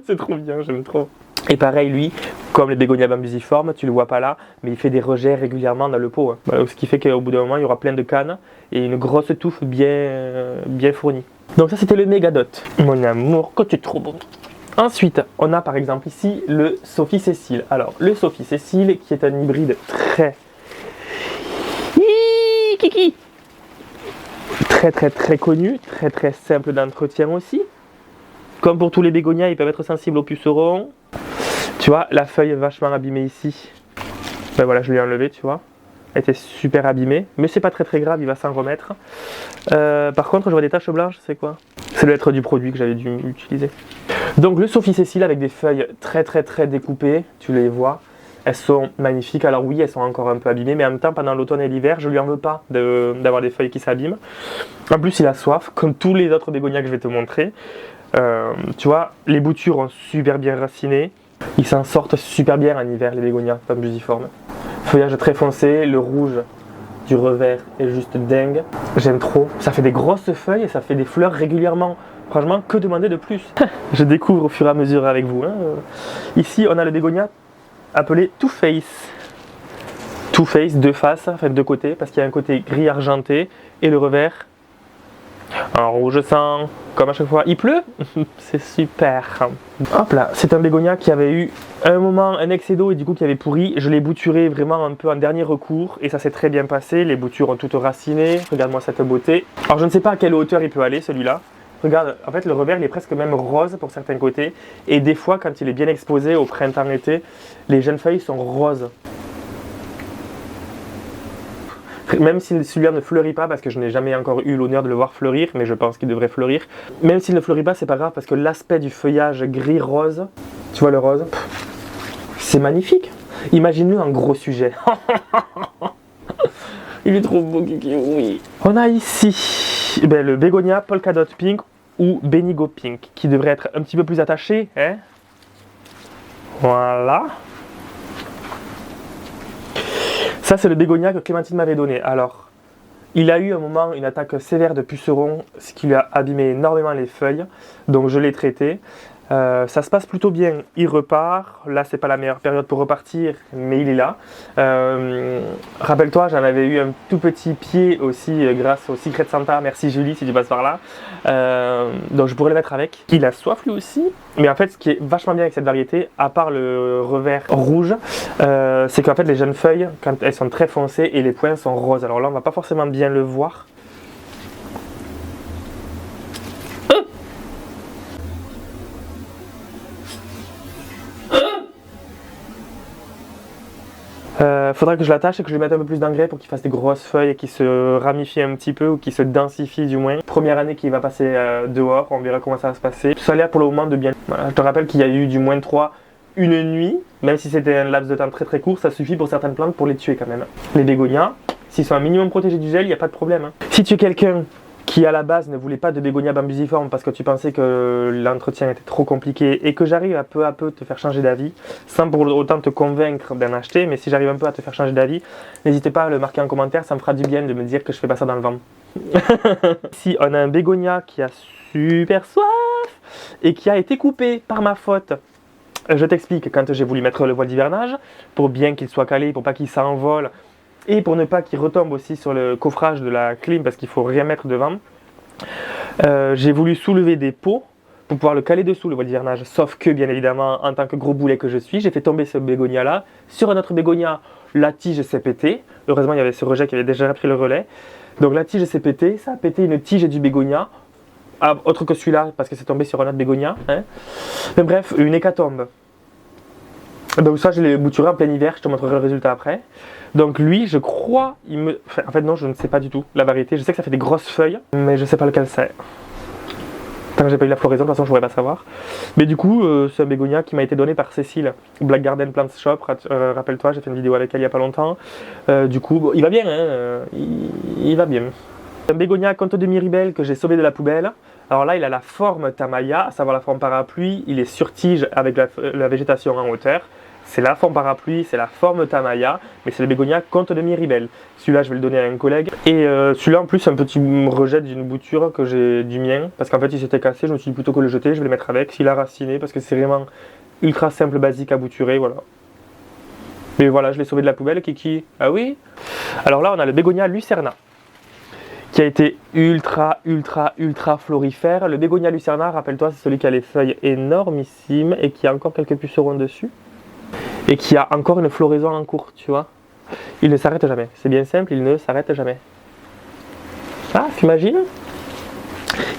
C'est trop bien, j'aime trop. Et pareil, lui, comme les bégonias bambusiformes, tu le vois pas là, mais il fait des rejets régulièrement dans le pot. Hein. Voilà, ce qui fait qu'au bout d'un moment, il y aura plein de cannes et une grosse touffe bien fournie. Donc ça, c'était le Megadot. Mon amour, que tu es trop beau. Ensuite, on a par exemple ici le Sophie Cécile. Alors, le Sophie Cécile, qui est un hybride très... Kiki, très connu, très simple d'entretien aussi. Comme pour tous les bégonias, ils peuvent être sensibles aux pucerons. Tu vois, la feuille est vachement abîmée ici. Ben voilà, je l'ai enlevée, tu vois. Elle était super abîmée, mais c'est pas très grave, il va s'en remettre. Par contre, je vois des taches blanches, c'est quoi? Ça doit être du produit que j'avais dû utiliser. Donc le Sophie Cécile avec des feuilles très découpées, tu les vois. Elles sont magnifiques. Alors oui, elles sont encore un peu abîmées, mais en même temps, pendant l'automne et l'hiver, je lui en veux pas d'avoir des feuilles qui s'abîment. En plus, il a soif, comme tous les autres bégonias que je vais te montrer. Tu vois, les boutures ont super bien raciné. Ils s'en sortent super bien en hiver, les bégonias bambusiformes. Feuillage très foncé, le rouge du revers est juste dingue. J'aime trop. Ça fait des grosses feuilles et ça fait des fleurs régulièrement. Franchement, que demander de plus? Je découvre au fur et à mesure avec vous. Hein. Ici, on a le bégonia appelé Two Face. Two Face, deux faces, enfin deux côtés, parce qu'il y a un côté gris argenté et le revers en rouge sang, comme à chaque fois. Il pleut. C'est super. Hop là, c'est un bégonia qui avait eu un moment un excès d'eau et du coup qui avait pourri. Je l'ai bouturé vraiment un peu en dernier recours et ça s'est très bien passé. Les boutures ont toutes raciné. Regarde-moi cette beauté. Alors je ne sais pas à quelle hauteur il peut aller celui-là. Regarde, en fait le revers il est presque même rose pour certains côtés. Et des fois quand il est bien exposé au printemps-été, les jeunes feuilles sont roses. Même si celui-là ne fleurit pas, parce que je n'ai jamais encore eu l'honneur de le voir fleurir, mais je pense qu'il devrait fleurir. Même s'il ne fleurit pas, c'est pas grave, parce que l'aspect du feuillage gris-rose, tu vois le rose, c'est magnifique. Imagine-le en gros sujet. Il est trop beau, Kiki, oui. On a ici le bégonia polka dot pink ou Benigo pink, qui devrait être un petit peu plus attaché. Hein, voilà. Ça, c'est le bégonia que Clémentine m'avait donné. Alors, il a eu un moment une attaque sévère de pucerons, ce qui lui a abîmé énormément les feuilles. Donc, je l'ai traité. Ça se passe plutôt bien. Il repart. Là, c'est pas la meilleure période pour repartir, mais il est là. Rappelle-toi, j'en avais eu un tout petit pied aussi grâce au Secret Santa. Merci Julie si tu passes par là. Donc, je pourrais le mettre avec. Il a soif lui aussi. Mais en fait, ce qui est vachement bien avec cette variété, à part le revers rouge, c'est qu'en fait, les jeunes feuilles, quand elles sont très foncées et les points sont roses. Alors là, on va pas forcément bien le voir. Faudrait que je l'attache et que je lui mette un peu plus d'engrais pour qu'il fasse des grosses feuilles et qu'il se ramifie un petit peu ou qu'il se densifie du moins. Première année qu'il va passer dehors, on verra comment ça va se passer. Ça a l'air pour le moment de bien. Voilà, je te rappelle qu'il y a eu du -3 une nuit, même si c'était un laps de temps très très court, ça suffit pour certaines plantes pour les tuer quand même. Les bégonias, s'ils sont un minimum protégés du gel, il n'y a pas de problème. Hein. Si tu es quelqu'un qui à la base ne voulait pas de bégonia bambusiforme parce que tu pensais que l'entretien était trop compliqué et que j'arrive à peu te faire changer d'avis, sans pour autant te convaincre d'en acheter, mais si j'arrive un peu à te faire changer d'avis, n'hésitez pas à le marquer en commentaire, ça me fera du bien de me dire que je fais pas ça dans le vent. Si on a un bégonia qui a super soif et qui a été coupé par ma faute, je t'explique, quand j'ai voulu mettre le voile d'hivernage, pour bien qu'il soit calé, pour pas qu'il s'envole, et pour ne pas qu'il retombe aussi sur le coffrage de la clim parce qu'il faut rien mettre devant, j'ai voulu soulever des pots pour pouvoir le caler dessous le voile d'hivernage, sauf que bien évidemment en tant que gros boulet que je suis, j'ai fait tomber ce bégonia là sur un autre bégonia, la tige s'est pétée, heureusement il y avait ce rejet qui avait déjà pris le relais, donc la tige s'est pétée, ça a pété une tige du bégonia, autre que celui-là parce que c'est tombé sur un autre bégonia, hein. Mais bref, une hécatombe. Donc ça je l'ai bouturé en plein hiver, je te montrerai le résultat après. Donc lui, je crois, en fait non, je ne sais pas du tout la variété. Je sais que ça fait des grosses feuilles, mais je ne sais pas lequel c'est. Tant que j'ai pas eu la floraison, de toute façon je pourrais pas savoir. Mais du coup, c'est un bégonia qui m'a été donné par Cécile, Black Garden Plant Shop, rappelle-toi, j'ai fait une vidéo avec elle il y a pas longtemps. Du coup, bon, il va bien, hein, il va bien. Un bégonia Conte de Miribel que j'ai sauvé de la poubelle. Alors là, il a la forme Tamaya, à savoir la forme parapluie, il est sur tige avec la végétation en hauteur. C'est la forme parapluie, c'est la forme Tamaya, mais c'est le bégonia Conte de Miribel. Celui-là, je vais le donner à un collègue. Et celui-là, en plus, c'est un petit rejet d'une bouture que j'ai du mien, parce qu'en fait, il s'était cassé. Je me suis dit plutôt que le jeter, je vais le mettre avec. S'il a raciné, parce que c'est vraiment ultra simple, basique à bouturer, voilà. Mais voilà, je l'ai sauvé de la poubelle, Kiki. Ah oui. Alors là, on a le bégonia Lucerna, qui a été ultra florifère. Le bégonia Lucerna, rappelle-toi, c'est celui qui a les feuilles énormissimes et qui a encore quelques pucerons dessus. Et qui a encore une floraison en cours, tu vois. Il ne s'arrête jamais. C'est bien simple, il ne s'arrête jamais. Ah, t'imagines?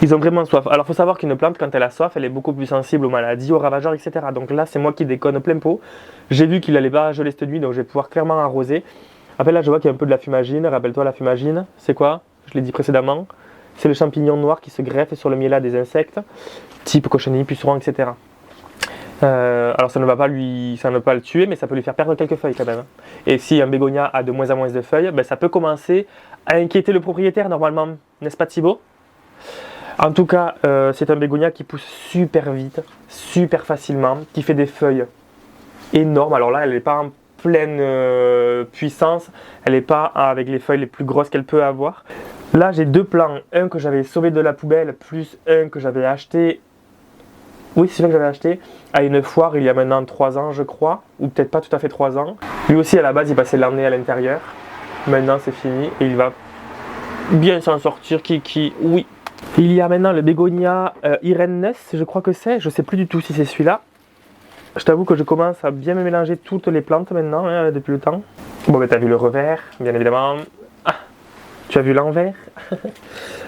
Ils ont vraiment soif. Alors, il faut savoir qu'une plante, quand elle a soif, elle est beaucoup plus sensible aux maladies, aux ravageurs, etc. Donc là, c'est moi qui déconne plein pot. J'ai vu qu'il allait pas geler cette nuit, donc je vais pouvoir clairement arroser. Après, là, je vois qu'il y a un peu de la fumagine. Rappelle-toi, la fumagine, c'est quoi? Je l'ai dit précédemment. C'est le champignon noir qui se greffe sur le miella des insectes, type cochenille, puceron, etc. Alors ça ne va pas le tuer, mais ça peut lui faire perdre quelques feuilles quand même. Et si un bégonia a de moins en moins de feuilles, ben ça peut commencer à inquiéter le propriétaire normalement, n'est-ce pas Thibaut? En tout cas, c'est un bégonia qui pousse super vite, super facilement, qui fait des feuilles énormes. Alors là, elle n'est pas en pleine puissance, elle n'est pas avec les feuilles les plus grosses qu'elle peut avoir. Là, j'ai deux plants, un que j'avais sauvé de la poubelle, plus un que j'avais acheté. Oui, c'est celui que j'avais acheté à une foire il y a maintenant 3 ans, je crois, ou peut-être pas tout à fait 3 ans. Lui aussi, à la base, il passait l'année à l'intérieur. Maintenant, c'est fini et il va bien s'en sortir. Kiki, oui. Il y a maintenant le bégonia Irenes, je crois que c'est. Je sais plus du tout si c'est celui-là. Je t'avoue que je commence à bien me mélanger toutes les plantes maintenant, hein, depuis le temps. Bon, ben, t'as vu le revers, bien évidemment. Ah, tu as vu l'envers.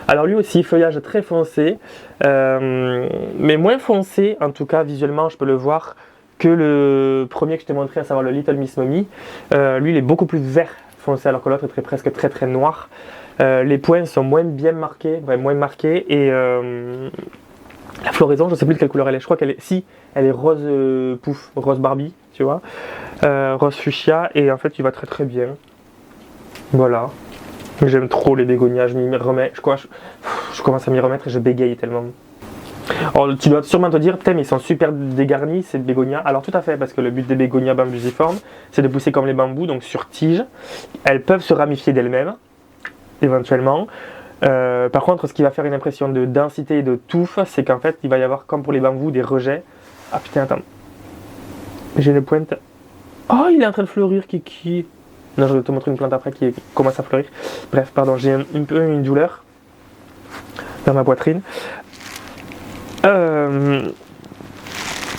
Alors lui aussi, feuillage très foncé, mais moins foncé, en tout cas visuellement je peux le voir, que le premier que je t'ai montré, à savoir le Little Miss Mommy. Lui il est beaucoup plus vert foncé alors que l'autre est presque très noir. Les points sont moins bien marqués, et la floraison, je ne sais plus de quelle couleur elle est, je crois qu'elle est, si, elle est rose pouf, rose Barbie, tu vois, rose fuchsia, et en fait il va très bien, voilà. J'aime trop les bégonias, je m'y remets, je commence à m'y remettre et je bégaye tellement. Alors tu dois sûrement te dire, putain mais ils sont super dégarnis ces bégonias. Alors tout à fait, parce que le but des bégonias bambusiformes, c'est de pousser comme les bambous, donc sur tige. Elles peuvent se ramifier d'elles-mêmes, éventuellement. Par contre, ce qui va faire une impression de densité et de touffe, c'est qu'en fait, il va y avoir, comme pour les bambous, des rejets. Ah putain, attends. J'ai une pointe. Oh, il est en train de fleurir, Kiki. Non, je vais te montrer une plante après qui commence à fleurir. Bref, pardon, j'ai un peu une douleur dans ma poitrine.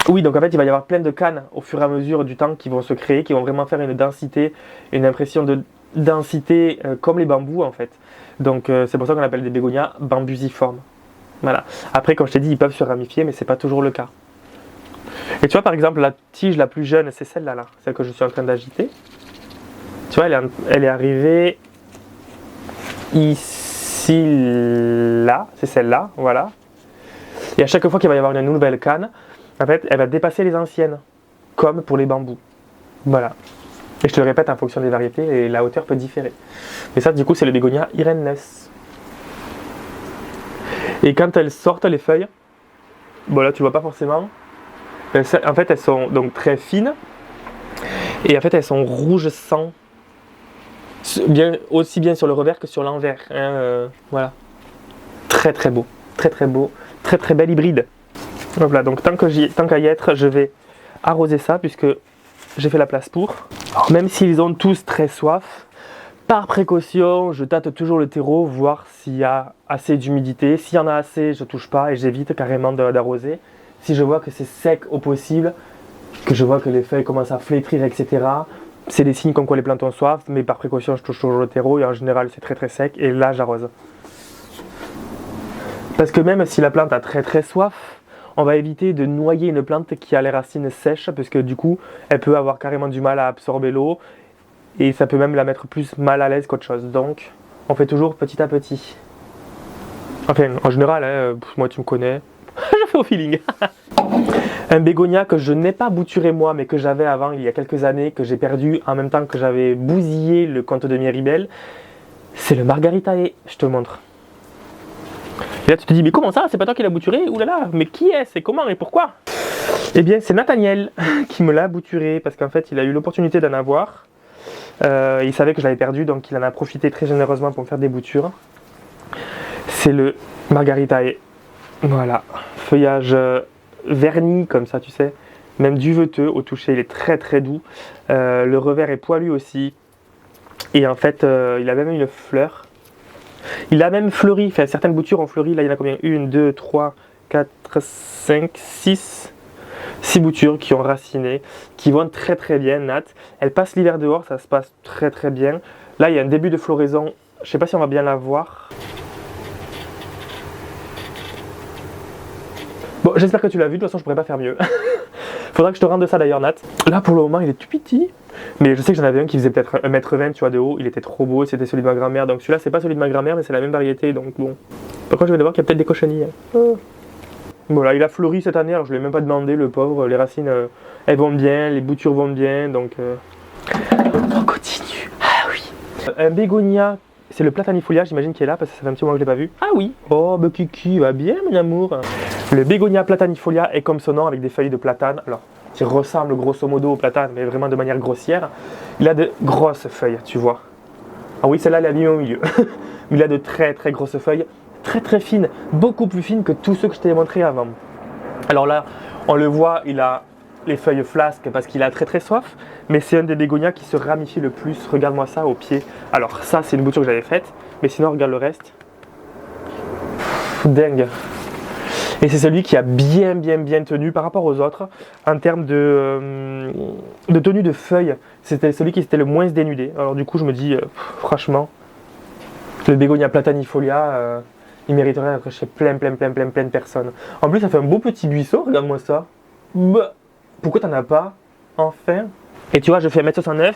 Oui, donc en fait, il va y avoir plein de cannes au fur et à mesure du temps qui vont se créer, qui vont vraiment faire une densité, une impression de densité comme les bambous en fait. Donc c'est pour ça qu'on appelle des bégonias bambusiformes. Voilà. Après, comme je t'ai dit, ils peuvent se ramifier, mais c'est pas toujours le cas. Et tu vois, par exemple, la tige la plus jeune, c'est celle-là, celle que je suis en train d'agiter. Tu vois, elle est arrivée ici, là, c'est celle-là, voilà. Et à chaque fois qu'il va y avoir une nouvelle canne, en fait, elle va dépasser les anciennes, comme pour les bambous. Voilà. Et je te le répète, en fonction des variétés, et la hauteur peut différer. Mais ça, du coup, c'est le bégonia Irenes. Et quand elles sortent les feuilles, bon là tu vois pas forcément, en fait elles sont donc très fines, et en fait elles sont rouge sang, aussi bien sur le revers que sur l'envers. Hein, voilà. Très très beau, très très beau, très très bel hybride. Voilà, donc tant qu'à y être, je vais arroser ça puisque j'ai fait la place pour. Alors, même s'ils ont tous très soif, par précaution, je tâte toujours le terreau, voir s'il y a assez d'humidité. S'il y en a assez, je ne touche pas et j'évite carrément d'arroser. Si je vois que c'est sec au possible, que je vois que les feuilles commencent à flétrir, etc., c'est des signes comme quoi les plantes ont soif, mais par précaution, je touche toujours le terreau et en général, c'est très très sec et là, j'arrose. Parce que même si la plante a très très soif, on va éviter de noyer une plante qui a les racines sèches, parce que du coup, elle peut avoir carrément du mal à absorber l'eau. Et ça peut même la mettre plus mal à l'aise qu'autre chose. Donc, on fait toujours petit à petit. Enfin, en général, hein, moi tu me connais, je fais au feeling. Un bégonia que je n'ai pas bouturé moi, mais que j'avais avant il y a quelques années, que j'ai perdu en même temps que j'avais bousillé le comte de Miribel, c'est le Margaritae. Je te le montre. Et là tu te dis, mais comment ça? C'est pas toi qui l'as bouturé? Ouh là là, mais qui est-ce et comment et pourquoi? Eh bien, c'est Nathaniel qui me l'a bouturé, parce qu'en fait, il a eu l'opportunité d'en avoir. Il savait que je l'avais perdu, donc il en a profité très généreusement pour me faire des boutures. C'est le Margaritae. Voilà, feuillage verni comme ça, tu sais, même duveteux au toucher, il est très très doux. Le revers est poilu aussi. Et en fait, il a même une fleur. Il a même fleuri, enfin, certaines boutures ont fleuri. Là, il y en a combien? 1, 2, 3, 4, 5, 6. 6 boutures qui ont raciné, qui vont très très bien, Nat. Elles passent l'hiver dehors, ça se passe très très bien. Là, il y a un début de floraison, je sais pas si on va bien la voir. Bon, j'espère que tu l'as vu, de toute façon je pourrais pas faire mieux. Faudra que je te rende ça d'ailleurs, Nat. Là pour le moment il est tout petit, mais je sais que j'en avais un qui faisait peut-être 1m20 tu vois, de haut, il était trop beau, c'était celui de ma grand-mère. Donc celui-là c'est pas celui de ma grand-mère, mais c'est la même variété, donc bon. Par contre je vais voir qu'il y a peut-être des cochenilles. Voilà, il a fleuri cette année, alors je ne lui ai même pas demandé, le pauvre. Les racines, elles vont bien, les boutures vont bien, donc... On continue. Ah oui. Un bégonia, c'est le platanifolia, j'imagine qu'il est là, parce que ça fait un petit moment que je ne l'ai pas vu. Ah oui. Oh, bah Kiki, va bien, mon amour. Le bégonia platanifolia est comme son nom, avec des feuilles de platane, alors, qui ressemblent grosso modo au platane, mais vraiment de manière grossière. Il a de grosses feuilles, tu vois. Ah oui, celle-là, elle est abîmée au milieu. Mais il a de très très grosses feuilles. Très très fine, beaucoup plus fine que tous ceux que je t'ai montré avant. Alors là, on le voit, il a les feuilles flasques parce qu'il a très très soif, mais c'est un des bégonias qui se ramifie le plus. Regarde-moi ça au pied. Alors ça, c'est une bouture que j'avais faite, mais sinon regarde le reste. Dingue. Et c'est celui qui a bien tenu par rapport aux autres en termes de tenue de feuilles. C'était celui qui s'était le moins dénudé. Alors du coup, je me dis, franchement, le bégonia platanifolia, il mériterait d'être chez plein de personnes. En plus, ça fait un beau petit buisson, regarde-moi ça. Bah, pourquoi t'en as pas? Enfin. Et tu vois, je fais 1m69.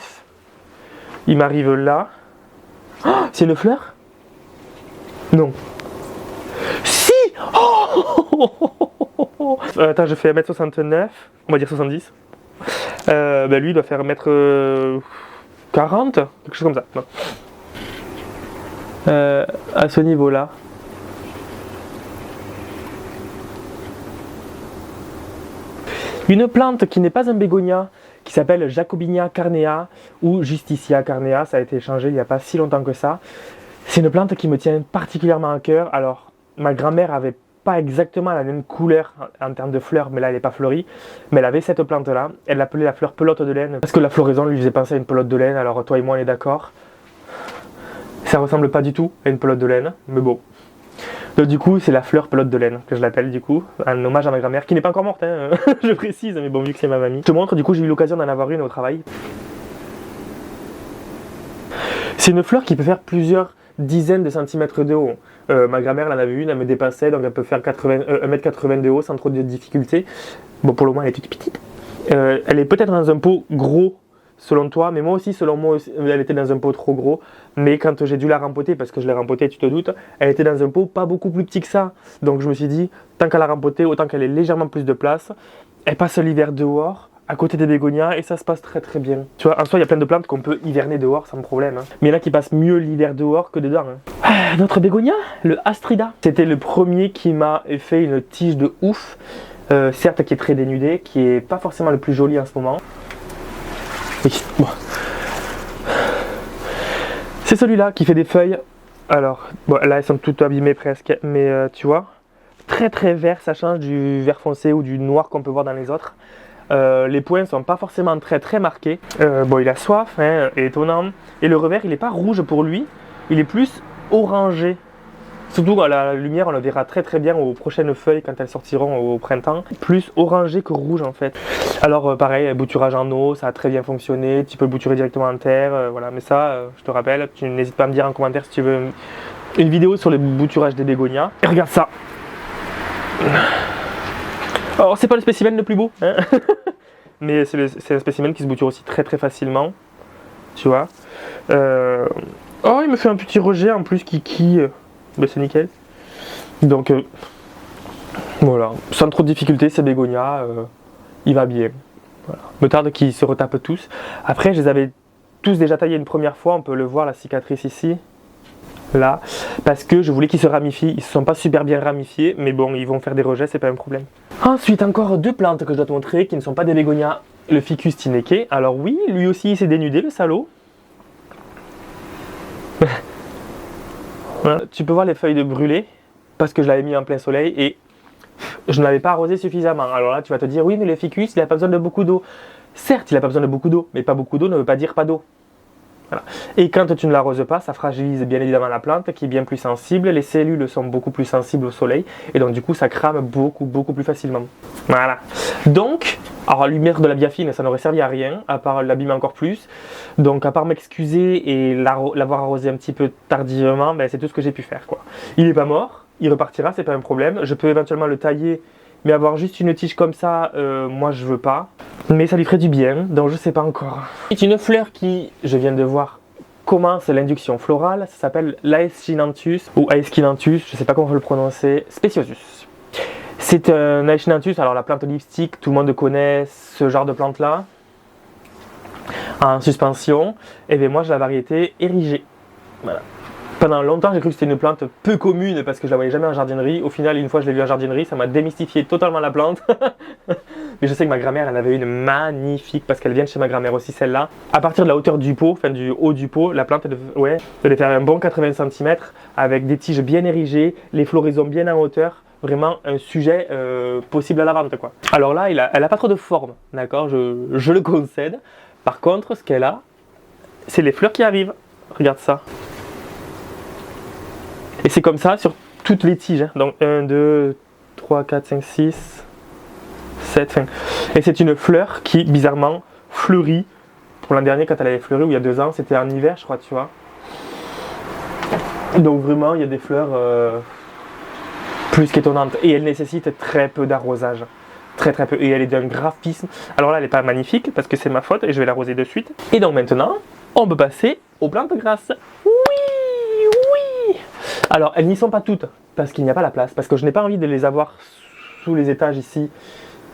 Il m'arrive là. Oh, c'est une fleur? Non. Si! Oh attends, je fais 1m69. On va dire 70. Bah lui, il doit faire 1m40. Quelque chose comme ça. Non. À ce niveau-là. Une plante qui n'est pas un bégonia, qui s'appelle Jacobinia carnea ou Justicia carnea, ça a été changé il n'y a pas si longtemps que ça. C'est une plante qui me tient particulièrement à cœur. Alors, ma grand-mère avait pas exactement la même couleur en termes de fleurs, mais là elle n'est pas fleurie. Mais elle avait cette plante-là, elle l'appelait la fleur pelote de laine, parce que la floraison lui faisait penser à une pelote de laine. Alors toi et moi on est d'accord. Ça ressemble pas du tout à une pelote de laine, mais bon. Donc du coup, c'est la fleur pelote de laine que je l'appelle du coup, un hommage à ma grand-mère, qui n'est pas encore morte, hein, je précise, mais bon, vu que c'est ma mamie. Je te montre, du coup, j'ai eu l'occasion d'en avoir une au travail. C'est une fleur qui peut faire plusieurs dizaines de centimètres de haut. Ma grand-mère elle en avait une, elle me dépassait, donc elle peut faire 1m80 de haut sans trop de difficultés. Bon, pour le moment, elle est toute petite. Elle est peut-être dans un pot gros, selon toi, mais moi aussi, selon moi, elle était dans un pot trop gros. Mais quand j'ai dû la rempoter, parce que je l'ai rempotée, tu te doutes, elle était dans un pot pas beaucoup plus petit que ça. Donc je me suis dit, tant qu'à la rempoter, autant qu'elle ait légèrement plus de place. Elle passe l'hiver dehors, à côté des bégonias, et ça se passe très très bien. Tu vois, en soi, il y a plein de plantes qu'on peut hiverner dehors sans problème. Hein. Mais il y en a qui passent mieux l'hiver dehors que dedans. Hein. Ah, notre bégonia, le Astrida. C'était le premier qui m'a fait une tige de ouf. Certes, qui est très dénudé, qui est pas forcément le plus joli en ce moment. Oui, bon. C'est celui-là qui fait des feuilles. Alors, bon, là, elles sont toutes abîmées presque, mais tu vois, très très vert, ça change du vert foncé ou du noir qu'on peut voir dans les autres. Les points sont pas forcément très très marqués. Bon, il a soif, hein, étonnant. Et le revers, il est pas rouge pour lui, il est plus orangé. Surtout à la lumière, on le verra très très bien aux prochaines feuilles quand elles sortiront au printemps. Plus orangé que rouge en fait. Alors pareil, bouturage en eau, ça a très bien fonctionné. Tu peux le bouturer directement en terre, voilà. Mais ça, je te rappelle, tu n'hésites pas à me dire en commentaire si tu veux une vidéo sur le bouturage des bégonias. Et regarde ça. Alors c'est pas le spécimen le plus beau, hein. Mais c'est un spécimen qui se bouture aussi très très facilement. Tu vois. Oh, il me fait un petit rejet en plus qui ben, c'est nickel. Donc voilà, sans trop de difficultés, ces bégonias, il va bien. Voilà. Me tarde qu'ils se retapent tous. Après, je les avais tous déjà taillés une première fois, on peut le voir, la cicatrice ici, là, parce que je voulais qu'ils se ramifient. Ils ne se sont pas super bien ramifiés, mais bon, ils vont faire des rejets, c'est pas un problème. Ensuite, encore deux plantes que je dois te montrer qui ne sont pas des bégonias. Le Ficus tineke. Alors oui, lui aussi il s'est dénudé, le salaud. Voilà. Tu peux voir les feuilles de brûlé parce que je l'avais mis en plein soleil et je ne l'avais pas arrosé suffisamment. Alors là, tu vas te dire, oui, mais le ficus, il n'a pas besoin de beaucoup d'eau. Certes, il n'a pas besoin de beaucoup d'eau, mais pas beaucoup d'eau ne veut pas dire pas d'eau. Voilà. Et quand tu ne l'arroses pas, ça fragilise bien évidemment la plante qui est bien plus sensible. Les cellules sont beaucoup plus sensibles au soleil et donc du coup, ça crame beaucoup plus facilement. Voilà. Donc, alors lui mettre de la biafine, ça n'aurait servi à rien, à part l'abîmer encore plus. Donc, à part m'excuser et l'avoir arrosé un petit peu tardivement, ben, c'est tout ce que j'ai pu faire, quoi. Il n'est pas mort, il repartira, c'est pas un problème. Je peux éventuellement le tailler, mais avoir juste une tige comme ça, moi je veux pas. Mais ça lui ferait du bien, donc je sais pas encore. C'est une fleur qui, je viens de voir, commence l'induction florale. Ça s'appelle l'Aeschinanthus ou Aeschinanthus, je sais pas comment on peut le prononcer, speciosus. C'est un Aeschinanthus, alors la plante lipstick, tout le monde connaît ce genre de plante là. En suspension, et bien moi j'ai la variété érigée. Voilà. Pendant longtemps j'ai cru que c'était une plante peu commune parce que je la voyais jamais en jardinerie. Au final, une fois je l'ai vue en jardinerie, ça m'a démystifié totalement la plante. Mais je sais que ma grand-mère elle en avait une magnifique parce qu'elle vient de chez ma grand-mère aussi celle-là. À partir de la hauteur du pot, enfin du haut du pot, la plante devait faire un bon 80 cm avec des tiges bien érigées, les floraisons bien en hauteur. Vraiment un sujet possible à la vente, quoi. Alors là, elle a pas trop de forme, d'accord, je le concède. Par contre, ce qu'elle a, c'est les fleurs qui arrivent. Regarde ça. Et c'est comme ça sur toutes les tiges. Hein. Donc 1, 2, 3, 4, 5, 6, 7, 5. Et c'est une fleur qui, bizarrement, fleurit. Pour l'an dernier, quand elle avait fleuri, ou il y a 2 ans, c'était en hiver, je crois, tu vois. Donc vraiment, il y a des fleurs plus qu'étonnantes. Et elle nécessite très peu d'arrosage. Très peu. Et elle est d'un graphisme. Alors là, elle n'est pas magnifique, parce que c'est ma faute, et je vais l'arroser de suite. Et donc maintenant, on peut passer aux plantes grasses. Alors, elles n'y sont pas toutes, parce qu'il n'y a pas la place, parce que je n'ai pas envie de les avoir sous les étages ici,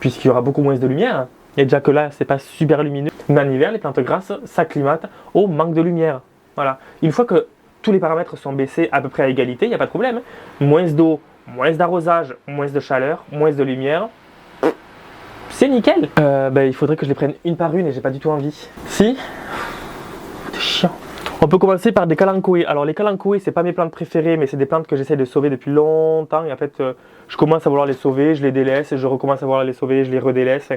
puisqu'il y aura beaucoup moins de lumière. Et déjà que là, c'est pas super lumineux. Mais en hiver, les plantes grasses s'acclimatent au manque de lumière. Voilà. Une fois que tous les paramètres sont baissés à peu près à égalité, il n'y a pas de problème. Moins d'eau, moins d'arrosage, moins de chaleur, moins de lumière. C'est nickel. Il faudrait que je les prenne une par une et j'ai pas du tout envie. Si ? C'est chiant. On peut commencer par des kalanchoé. Alors les kalanchoé, c'est pas mes plantes préférées, mais c'est des plantes que j'essaie de sauver depuis longtemps. Et en fait, je commence à vouloir les sauver, je les délaisse, et je recommence à vouloir les sauver, je les redélaisse.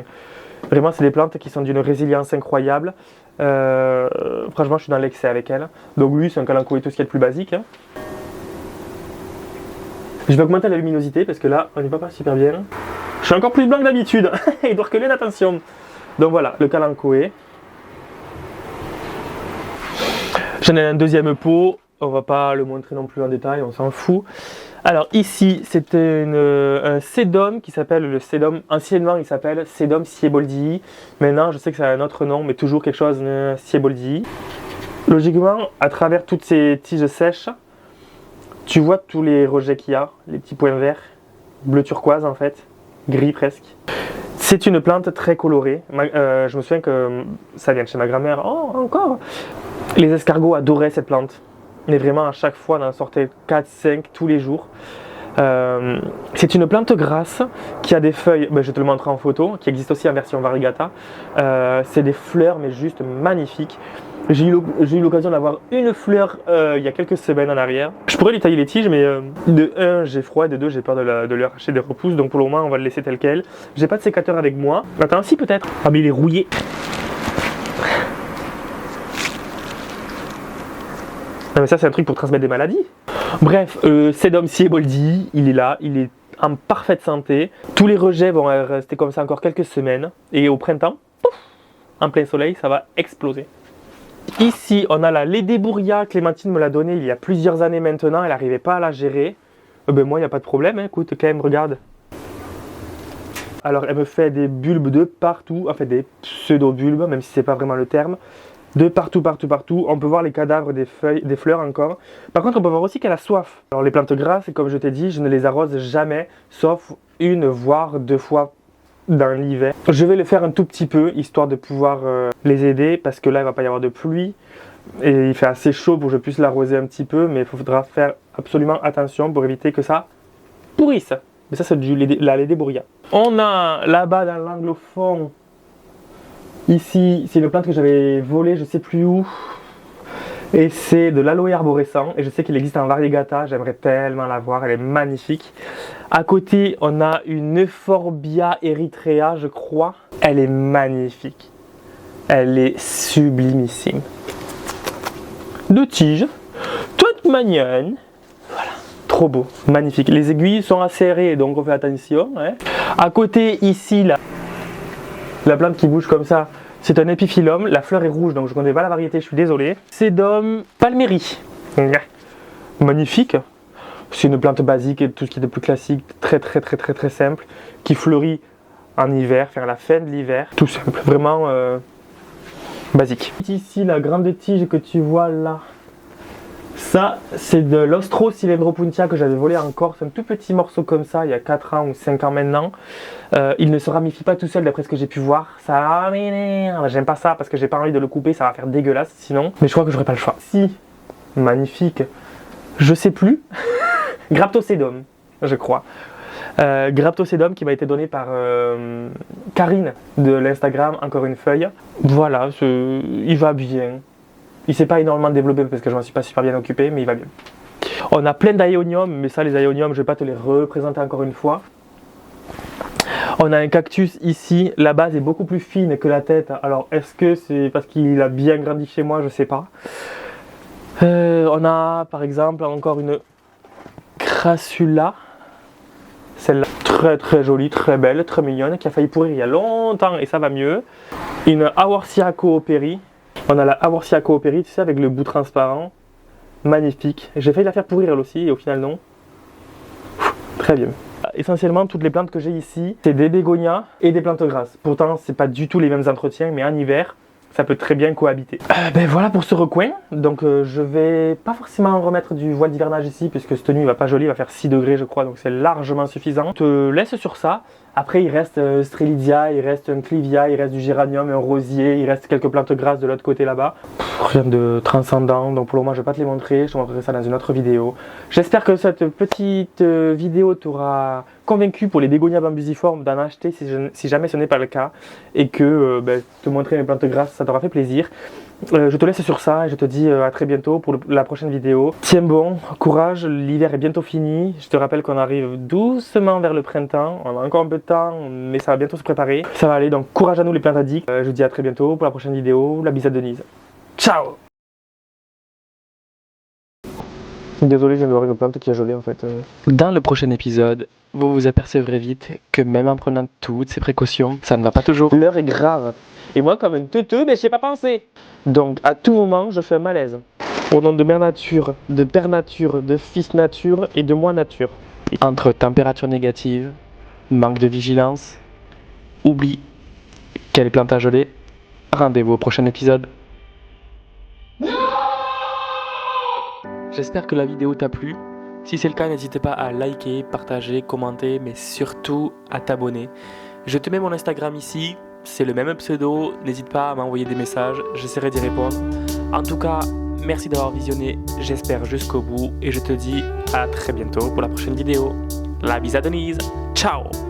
Vraiment, c'est des plantes qui sont d'une résilience incroyable. Franchement, je suis dans l'excès avec elles. Donc lui, c'est un kalanchoé tout ce qui est le plus basique. Hein. Je vais augmenter la luminosité parce que là, on n'y va pas super bien. Je suis encore plus blanc que d'habitude. Il doit reculer l'attention. Donc voilà, le kalanchoé. J'en ai un deuxième pot, on va pas le montrer non plus en détail, on s'en fout. Alors ici, c'est un sédum qui s'appelle le sédum, anciennement il s'appelle sédum sieboldii. Maintenant, je sais que ça a un autre nom, mais toujours quelque chose de sieboldii. Logiquement, à travers toutes ces tiges sèches, tu vois tous les rejets qu'il y a, les petits points verts, bleu turquoise en fait, gris presque. C'est une plante très colorée. Je me souviens que ça vient de chez ma grand-mère. Oh, encore! Les escargots adoraient cette plante. Mais vraiment, à chaque fois, on en sortait 4-5 tous les jours. C'est une plante grasse qui a des feuilles, je vais te le montrer en photo, qui existe aussi en version variegata. C'est des fleurs, mais juste magnifiques. J'ai eu l'occasion d'avoir une fleur il y a quelques semaines en arrière. Je pourrais lui tailler les tiges, mais de 1, j'ai froid, et de 2, j'ai peur de lui arracher des repousses. Donc pour le moment, on va le laisser tel quel. J'ai pas de sécateur avec moi. Attends, si peut-être. Ah, mais il est rouillé. Non, mais ça, c'est un truc pour transmettre des maladies. Bref, Sedum sieboldii, il est là, il est en parfaite santé. Tous les rejets vont rester comme ça encore quelques semaines. Et au printemps, pouf, en plein soleil, ça va exploser. Ici, on a la Lédébouria. Clémentine me l'a donnée il y a plusieurs années maintenant. Elle n'arrivait pas à la gérer. Moi, il n'y a pas de problème. Hein. Écoute, quand même, regarde. Alors, elle me fait des bulbes de partout. En fait, des pseudo-bulbes, même si ce n'est pas vraiment le terme. De partout, partout, partout. On peut voir les cadavres des feuilles, des fleurs encore. Par contre, on peut voir aussi qu'elle a soif. Alors, les plantes grasses, comme je t'ai dit, je ne les arrose jamais, sauf 1 voire 2 fois dans l'hiver. Je vais le faire un tout petit peu, histoire de pouvoir les aider, parce que là, il ne va pas y avoir de pluie. Et il fait assez chaud pour que je puisse l'arroser un petit peu, mais il faudra faire absolument attention pour éviter que ça pourrisse. Mais ça, c'est la Lédébouria. On a là-bas dans l'angle au fond, ici, c'est une plante que j'avais volée, je ne sais plus où. Et c'est de l'aloe arborescent. Et je sais qu'il existe en variegata, j'aimerais tellement la voir, elle est magnifique. À côté, on a une Euphorbia erythrea, je crois. Elle est magnifique. Elle est sublimissime. 2 tiges, toutes mignonnes. Voilà, trop beau, magnifique. Les aiguilles sont acérées, donc on fait attention. Hein. À côté, ici, la plante qui bouge comme ça, c'est un épiphyllum. La fleur est rouge, donc je ne connais pas la variété, je suis désolé. Sedum palmeri. Magnifique. C'est une plante basique et tout ce qui est de plus classique, très simple, qui fleurit en hiver, vers la fin de l'hiver. Tout simple, vraiment basique. Ici, la grande tige que tu vois là, ça, c'est de l'Ostrocylindropuntia que j'avais volé en Corse, un tout petit morceau comme ça, il y a 4 ans ou 5 ans maintenant. Il ne se ramifie pas tout seul d'après ce que j'ai pu voir. Ça m'énerve, j'aime pas ça parce que j'ai pas envie de le couper, ça va faire dégueulasse sinon. Mais je crois que j'aurai pas le choix. Si, magnifique, je sais plus. Graptosedum, je crois. Graptosedum qui m'a été donné par Karine de l'Instagram, encore une feuille. Voilà, il va bien. Il s'est pas énormément développé parce que je m'en suis pas super bien occupé, mais il va bien. On a plein d'aéoniums, mais ça les aéoniums, je vais pas te les représenter encore une fois. On a un cactus ici, la base est beaucoup plus fine que la tête. Alors est-ce que c'est parce qu'il a bien grandi chez moi, je sais pas. On a par exemple encore une Crassula, celle-là très jolie, très belle, très mignonne, qui a failli pourrir il y a longtemps et ça va mieux. Une Haworthia cooperi. On a la Haworthia cooperi, tu sais, avec le bout transparent, magnifique. J'ai failli la faire pourrir elle aussi et au final non. Très bien. Essentiellement, toutes les plantes que j'ai ici, c'est des bégonias et des plantes grasses. Pourtant, c'est pas du tout les mêmes entretiens, mais en hiver, ça peut très bien cohabiter. Voilà pour ce recoin. Donc je vais pas forcément remettre du voile d'hivernage ici, puisque cette nuit il va pas joli, il va faire 6 degrés je crois, donc c'est largement suffisant. Je te laisse sur ça. Après il reste Strelitzia, il reste un Clivia, il reste du géranium, un rosier, il reste quelques plantes grasses de l'autre côté là-bas. Rien de transcendant, donc pour le moment je vais pas te les montrer, je te montrerai ça dans une autre vidéo. J'espère que cette petite vidéo t'aura convaincu pour les bégonias bambusiformes d'en acheter si jamais ce n'est pas le cas, et que te montrer mes plantes grasses ça t'aura fait plaisir. Je te laisse sur ça et je te dis à très bientôt pour la prochaine vidéo. Tiens bon, courage, l'hiver est bientôt fini. Je te rappelle qu'on arrive doucement vers le printemps. On a encore un peu de temps, mais ça va bientôt se préparer. Ça va aller, donc courage à nous les plantes addicts. Je te dis à très bientôt pour la prochaine vidéo. La bise à Denise. Ciao! Désolé, je viens de voir une plante qui a gelé en fait. Dans le prochain épisode, vous vous apercevrez vite que même en prenant toutes ces précautions, ça ne va pas toujours. L'heure est grave. Et moi, comme une toutou, mais je sais pas penser. Donc, à tout moment, je fais un malaise. Au nom de Mère Nature, de Père Nature, de Fils Nature et de Moi Nature. Entre température négative, manque de vigilance, oubli, quelle plante à geler. Rendez-vous au prochain épisode. J'espère que la vidéo t'a plu. Si c'est le cas, n'hésite pas à liker, partager, commenter, mais surtout à t'abonner. Je te mets mon Instagram ici, c'est le même pseudo, n'hésite pas à m'envoyer des messages, j'essaierai d'y répondre. En tout cas, merci d'avoir visionné, j'espère jusqu'au bout, et je te dis à très bientôt pour la prochaine vidéo. La bise à Denise, ciao!